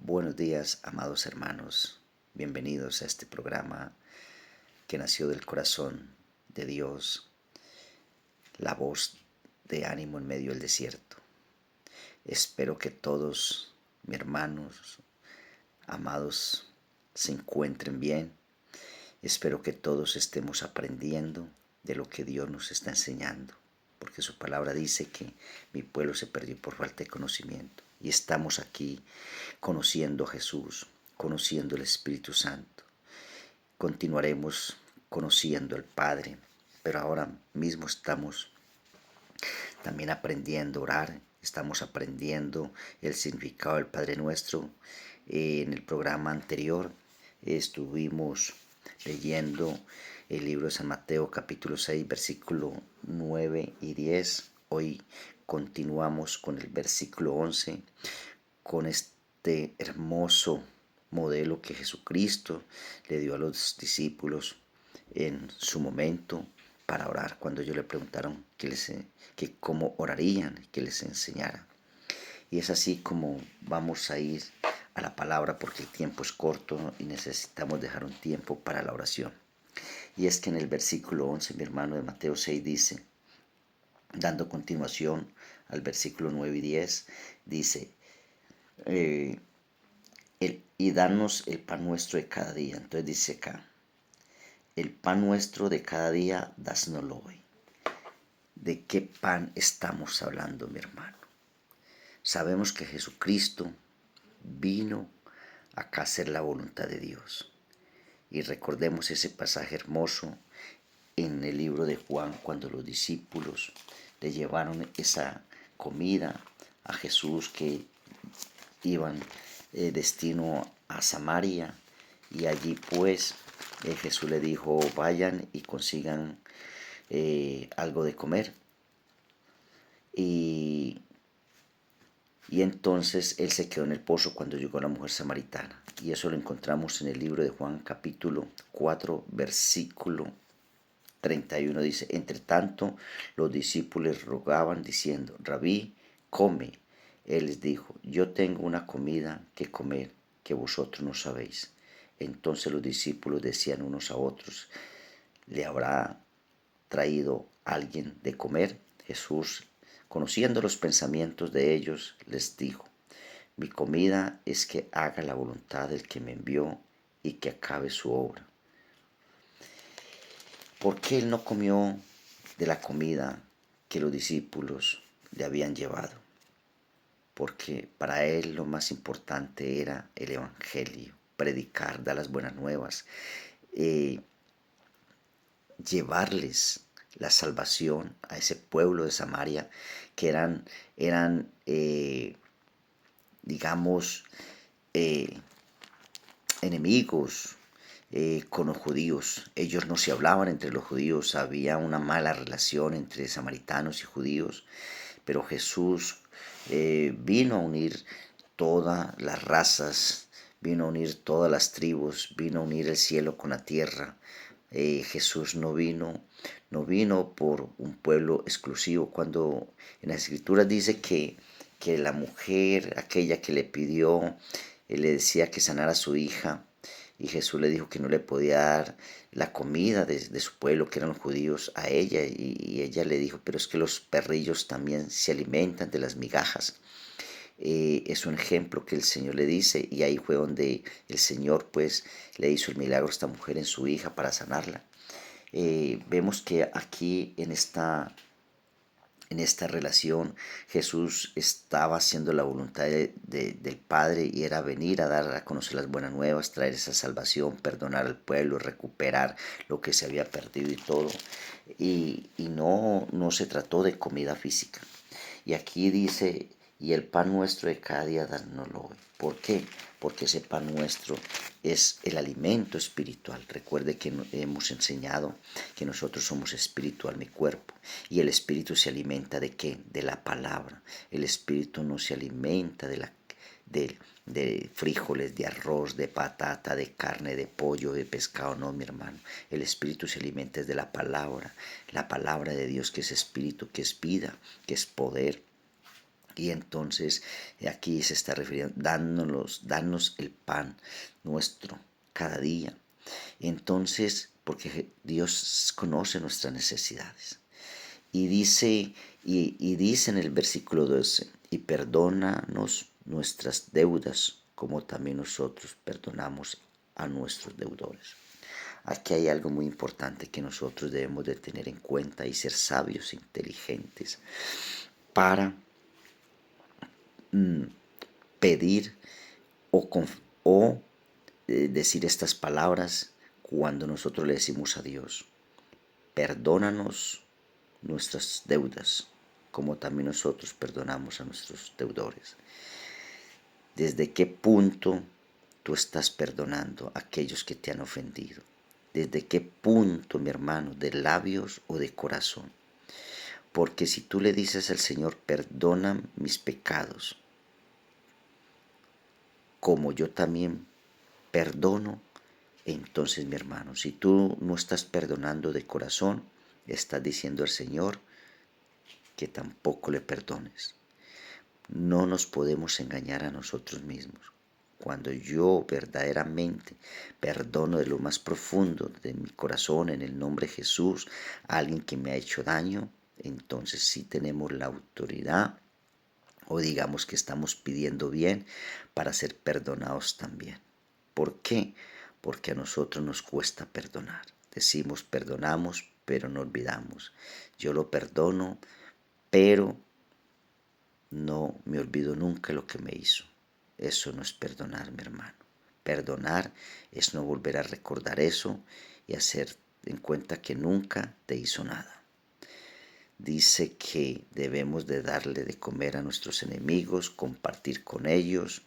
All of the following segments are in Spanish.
Buenos días, amados hermanos. Bienvenidos a este programa que nació del corazón de Dios, la voz de ánimo en medio del desierto. Espero que todos, mis hermanos, amados, se encuentren bien. Espero que todos estemos aprendiendo de lo que Dios nos está enseñando, porque su palabra dice que mi pueblo se perdió por falta de conocimiento. Y estamos aquí conociendo a Jesús, conociendo el Espíritu Santo. Continuaremos conociendo al Padre, pero ahora mismo estamos también aprendiendo a orar, estamos aprendiendo el significado del Padre Nuestro. En el programa anterior estuvimos leyendo el libro de San Mateo capítulo 6 versículo 9 y 10. Hoy continuamos con el versículo 11, con este hermoso modelo que Jesucristo le dio a los discípulos en su momento para orar, cuando ellos le preguntaron que cómo orarían, que les enseñara. Y es así como vamos a ir a la palabra, porque el tiempo es corto y necesitamos dejar un tiempo para la oración. Y es que en el versículo 11, mi hermano, de Mateo 6 dice, dando continuación al versículo 9 y 10, dice, y danos el pan nuestro de cada día. Entonces dice acá, el pan nuestro de cada día, dásnoslo hoy. ¿De qué pan estamos hablando, mi hermano? Sabemos que Jesucristo vino acá a hacer la voluntad de Dios. Y recordemos ese pasaje hermoso en el libro de Juan, cuando los discípulos le llevaron esa comida a Jesús, que iban destino a Samaria, y allí pues Jesús le dijo, vayan y consigan algo de comer. Y entonces él se quedó en el pozo cuando llegó la mujer samaritana. Y eso lo encontramos en el libro de Juan capítulo 4 versículo 31. Dice, entre tanto los discípulos rogaban diciendo, Rabí, come. Él les dijo, yo tengo una comida que comer que vosotros no sabéis. Entonces los discípulos decían unos a otros, ¿le habrá traído alguien de comer? Jesús, conociendo los pensamientos de ellos, les dijo, mi comida es que haga la voluntad del que me envió y que acabe su obra. ¿Por qué él no comió de la comida que los discípulos le habían llevado? Porque para él lo más importante era el evangelio, predicar, dar las buenas nuevas, llevarles la salvación a ese pueblo de Samaria, que eran digamos, enemigos con los judíos. Ellos no se hablaban entre los judíos, había una mala relación entre samaritanos y judíos, pero Jesús vino a unir todas las razas, vino a unir todas las tribus, vino a unir el cielo con la tierra. Jesús no vino por un pueblo exclusivo. Cuando en las escrituras dice que la mujer, aquella que le pidió, le decía que sanara a su hija, y Jesús le dijo que no le podía dar la comida de su pueblo, que eran los judíos, a ella, y ella le dijo, pero es que los perrillos también se alimentan de las migajas. Es un ejemplo que el Señor le dice, y ahí fue donde el Señor pues le hizo el milagro a esta mujer en su hija para sanarla. Vemos que aquí en esta relación Jesús estaba haciendo la voluntad del Padre, y era venir a dar a conocer las buenas nuevas, traer esa salvación, perdonar al pueblo, recuperar lo que se había perdido y todo. Y no se trató de comida física. Y aquí dice, y el pan nuestro de cada día dánoslo hoy. ¿Por qué? Porque ese pan nuestro es el alimento espiritual. Recuerde que hemos enseñado que nosotros somos espiritual, mi cuerpo. Y el espíritu se alimenta ¿de qué? De la palabra. El espíritu no se alimenta de frijoles, de arroz, de patata, de carne, de pollo, de pescado. No, mi hermano. El espíritu se alimenta de la palabra de Dios, que es espíritu, que es vida, que es poder. Y entonces aquí se está refiriendo, darnos el pan nuestro cada día. Entonces, porque Dios conoce nuestras necesidades. Y dice en el versículo 12, y perdónanos nuestras deudas, como también nosotros perdonamos a nuestros deudores. Aquí hay algo muy importante que nosotros debemos de tener en cuenta y ser sabios e inteligentes para pedir o decir estas palabras cuando nosotros le decimos a Dios, perdónanos nuestras deudas, como también nosotros perdonamos a nuestros deudores. ¿Desde qué punto tú estás perdonando a aquellos que te han ofendido? ¿Desde qué punto, mi hermano, de labios o de corazón? Porque si tú le dices al Señor, perdona mis pecados, como yo también perdono, entonces, mi hermano, si tú no estás perdonando de corazón, estás diciendo al Señor que tampoco le perdones. No nos podemos engañar a nosotros mismos. Cuando yo verdaderamente perdono de lo más profundo de mi corazón en el nombre de Jesús a alguien que me ha hecho daño, entonces sí tenemos la autoridad o digamos que estamos pidiendo bien para ser perdonados también. ¿Por qué? Porque a nosotros nos cuesta perdonar. Decimos perdonamos, pero no olvidamos. Yo lo perdono, pero no me olvido nunca lo que me hizo. Eso no es perdonar, mi hermano. Perdonar es no volver a recordar eso y hacer en cuenta que nunca te hizo nada. Dice que debemos de darle de comer a nuestros enemigos, compartir con ellos.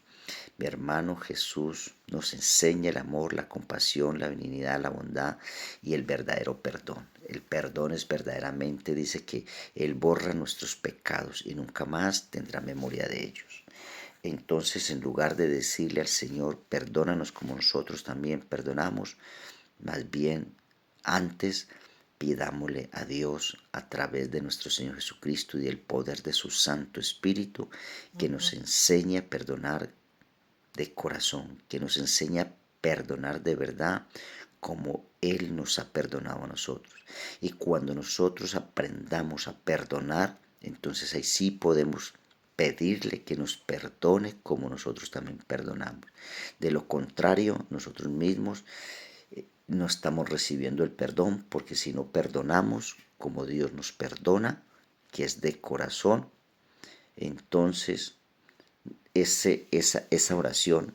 Mi hermano, Jesús nos enseña el amor, la compasión, la benignidad, la bondad y el verdadero perdón. El perdón es verdaderamente, dice que Él borra nuestros pecados y nunca más tendrá memoria de ellos. Entonces, en lugar de decirle al Señor, perdónanos como nosotros también perdonamos, más bien antes pidámosle a Dios a través de nuestro Señor Jesucristo y del poder de su Santo Espíritu que nos enseñe a perdonar de corazón, que nos enseñe a perdonar de verdad como Él nos ha perdonado a nosotros. Y cuando nosotros aprendamos a perdonar, entonces ahí sí podemos pedirle que nos perdone como nosotros también perdonamos. De lo contrario, nosotros mismos no estamos recibiendo el perdón, porque si no perdonamos como Dios nos perdona, que es de corazón, entonces esa oración,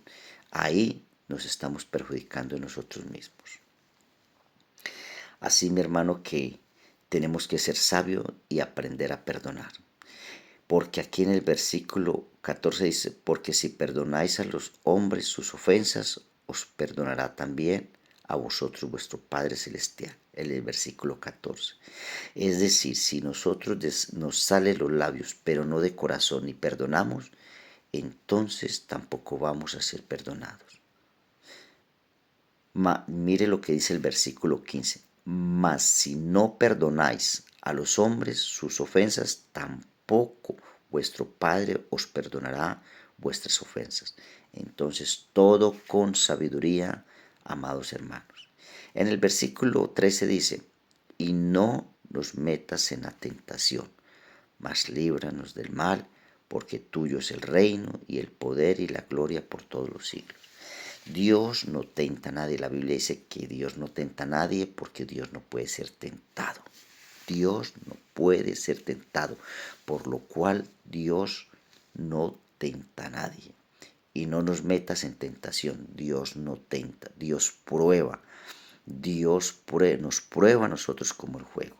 ahí nos estamos perjudicando nosotros mismos. Así, mi hermano, que tenemos que ser sabios y aprender a perdonar. Porque aquí en el versículo 14 dice, porque si perdonáis a los hombres sus ofensas, os perdonará también a vosotros vuestro Padre Celestial. En el versículo 14. Es decir, si nosotros nos salen los labios, pero no de corazón, y perdonamos, entonces tampoco vamos a ser perdonados. Mire lo que dice el versículo 15. Mas si no perdonáis a los hombres sus ofensas, tampoco vuestro Padre os perdonará vuestras ofensas. Entonces, todo con sabiduría, amados hermanos. En el versículo 13 dice, y no nos metas en la tentación, mas líbranos del mal, porque tuyo es el reino y el poder y la gloria por todos los siglos. Dios no tenta a nadie. La Biblia dice que Dios no tenta a nadie porque Dios no puede ser tentado. Dios no puede ser tentado, por lo cual Dios no tenta a nadie. Y no nos metas en tentación. Dios no tenta, Dios prueba. Nos prueba a nosotros como el juego.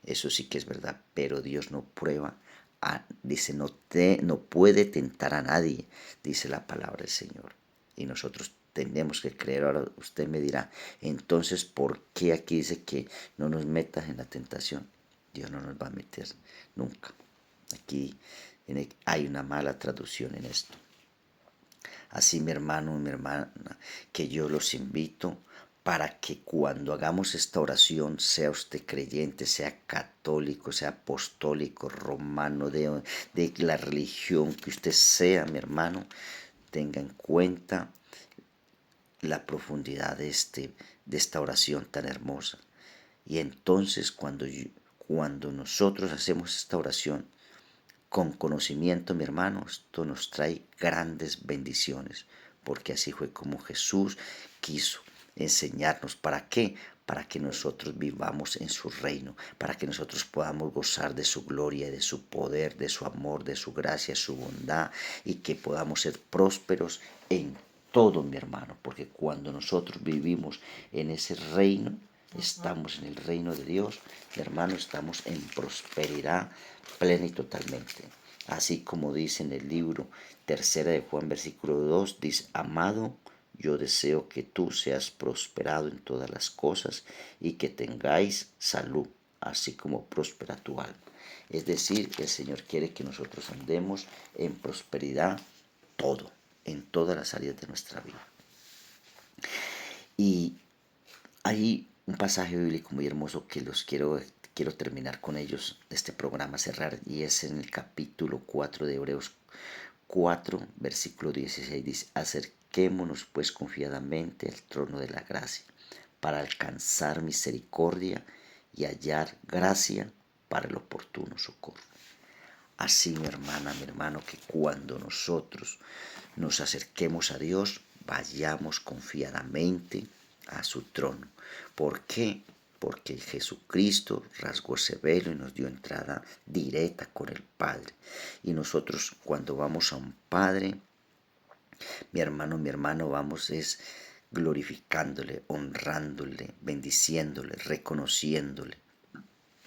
Eso sí que es verdad, pero Dios no prueba, dice, no puede tentar a nadie, dice la palabra del Señor. Y nosotros tenemos que creer. Ahora usted me dirá, entonces, ¿por qué aquí dice que no nos metas en la tentación? Dios no nos va a meter nunca. Aquí hay una mala traducción en esto. Así, mi hermano y mi hermana, que yo los invito para que cuando hagamos esta oración, sea usted creyente, sea católico, sea apostólico, romano, de la religión que usted sea, mi hermano, tenga en cuenta la profundidad de esta oración tan hermosa. Y entonces cuando nosotros hacemos esta oración con conocimiento, mi hermano, esto nos trae grandes bendiciones, porque así fue como Jesús quiso enseñarnos. ¿Para qué? Para que nosotros vivamos en su reino, para que nosotros podamos gozar de su gloria, de su poder, de su amor, de su gracia, su bondad, y que podamos ser prósperos en todo, mi hermano, porque cuando nosotros vivimos en ese reino, estamos en el reino de Dios, mi hermano, estamos en prosperidad plena y totalmente. Así como dice en el libro tercera de Juan, versículo 2, dice: amado, yo deseo que tú seas prosperado en todas las cosas y que tengáis salud, así como prospera tu alma. Es decir, el Señor quiere que nosotros andemos en prosperidad todo, en todas las áreas de nuestra vida. Y hay un pasaje bíblico muy hermoso que quiero terminar con ellos, este programa, cerrar, y es en el capítulo 4 de Hebreos 4, versículo 16, dice: acerquémonos pues confiadamente al trono de la gracia, para alcanzar misericordia y hallar gracia para el oportuno socorro. Así, mi hermana, mi hermano, que cuando nosotros nos acerquemos a Dios, vayamos confiadamente a su trono. ¿Por qué? Porque Jesucristo rasgó ese velo y nos dio entrada directa con el Padre. Y nosotros, cuando vamos a un Padre, mi hermano, vamos es glorificándole, honrándole, bendiciéndole, reconociéndole.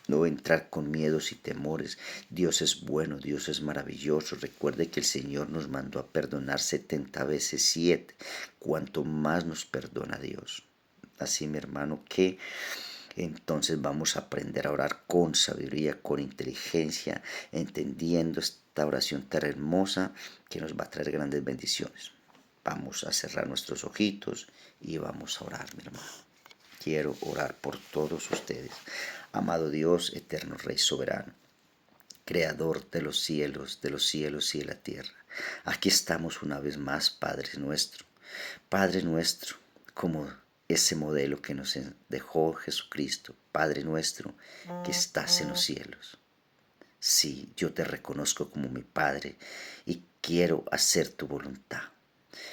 No entrar con miedos y temores. Dios es bueno, Dios es maravilloso. Recuerde que el Señor nos mandó a perdonar 70 veces 7. Cuanto más nos perdona Dios. Así, mi hermano, que entonces vamos a aprender a orar con sabiduría, con inteligencia, entendiendo esta oración tan hermosa que nos va a traer grandes bendiciones. Vamos a cerrar nuestros ojitos y vamos a orar, mi hermano. Quiero orar por todos ustedes. Amado Dios, eterno Rey soberano, Creador de los cielos y de la tierra. Aquí estamos una vez más, Padre nuestro, como ese modelo que nos dejó Jesucristo, Padre nuestro, que estás en los cielos. Sí, yo te reconozco como mi Padre y quiero hacer tu voluntad.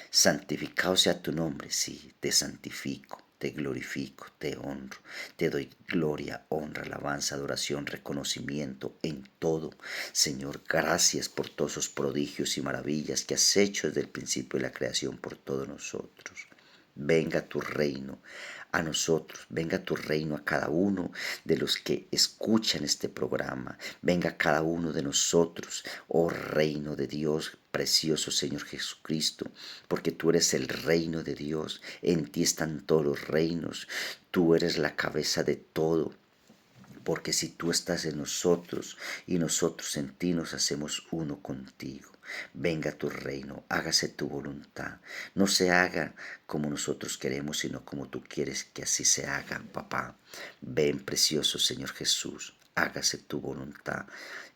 Santificado sea tu nombre, sí, te santifico, te glorifico, te honro, te doy gloria, honra, alabanza, adoración, reconocimiento en todo. Señor, gracias por todos esos prodigios y maravillas que has hecho desde el principio de la creación por todos nosotros. Venga tu reino a nosotros, venga tu reino a cada uno de los que escuchan este programa, venga a cada uno de nosotros, oh reino de Dios, precioso Señor Jesucristo, porque tú eres el reino de Dios, en ti están todos los reinos, tú eres la cabeza de todo. Porque si tú estás en nosotros y nosotros en ti, nos hacemos uno contigo. Venga tu reino, hágase tu voluntad. No se haga como nosotros queremos, sino como tú quieres que así se haga, papá. Ven, precioso Señor Jesús, hágase tu voluntad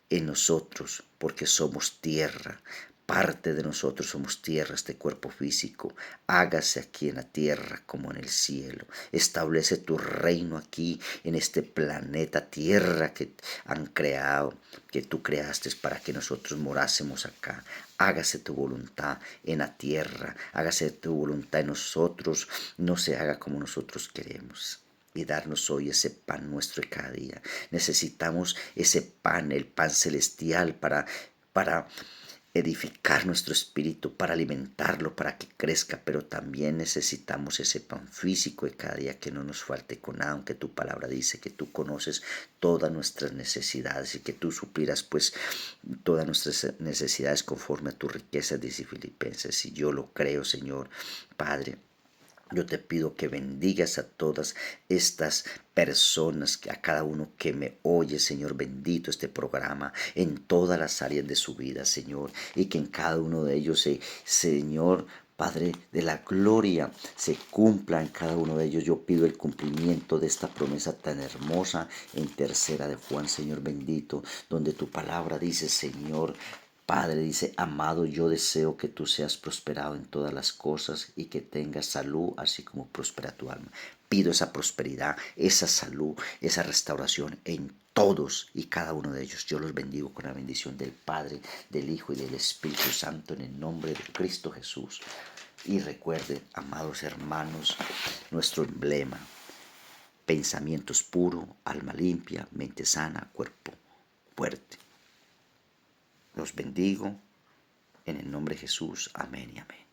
en nosotros, porque somos tierra. Parte de nosotros somos tierra, este cuerpo físico. Hágase aquí en la tierra como en el cielo. Establece tu reino aquí en este planeta tierra que han creado, que tú creaste para que nosotros morásemos acá. Hágase tu voluntad en la tierra. Hágase tu voluntad en nosotros. No se haga como nosotros queremos. Y darnos hoy ese pan nuestro de cada día. Necesitamos ese pan, el pan celestial para edificar nuestro espíritu, para alimentarlo, para que crezca, pero también necesitamos ese pan físico de cada día, que no nos falte con nada, aunque tu palabra dice que tú conoces todas nuestras necesidades y que tú suplirás pues todas nuestras necesidades conforme a tu riqueza, dice Filipenses. Y yo lo creo, Señor Padre. Yo te pido que bendigas a todas estas personas, a cada uno que me oye, Señor, bendito este programa en todas las áreas de su vida, Señor, y que en cada uno de ellos, Señor, Padre de la gloria, se cumpla en cada uno de ellos. Yo pido el cumplimiento de esta promesa tan hermosa en tercera de Juan, Señor bendito, donde tu palabra dice, Señor, Padre, dice, amado, yo deseo que tú seas prosperado en todas las cosas y que tengas salud, así como prospera tu alma. Pido esa prosperidad, esa salud, esa restauración en todos y cada uno de ellos. Yo los bendigo con la bendición del Padre, del Hijo y del Espíritu Santo en el nombre de Cristo Jesús. Y recuerde, amados hermanos, nuestro emblema: pensamientos puros, alma limpia, mente sana, cuerpo fuerte. Los bendigo en el nombre de Jesús. Amén y amén.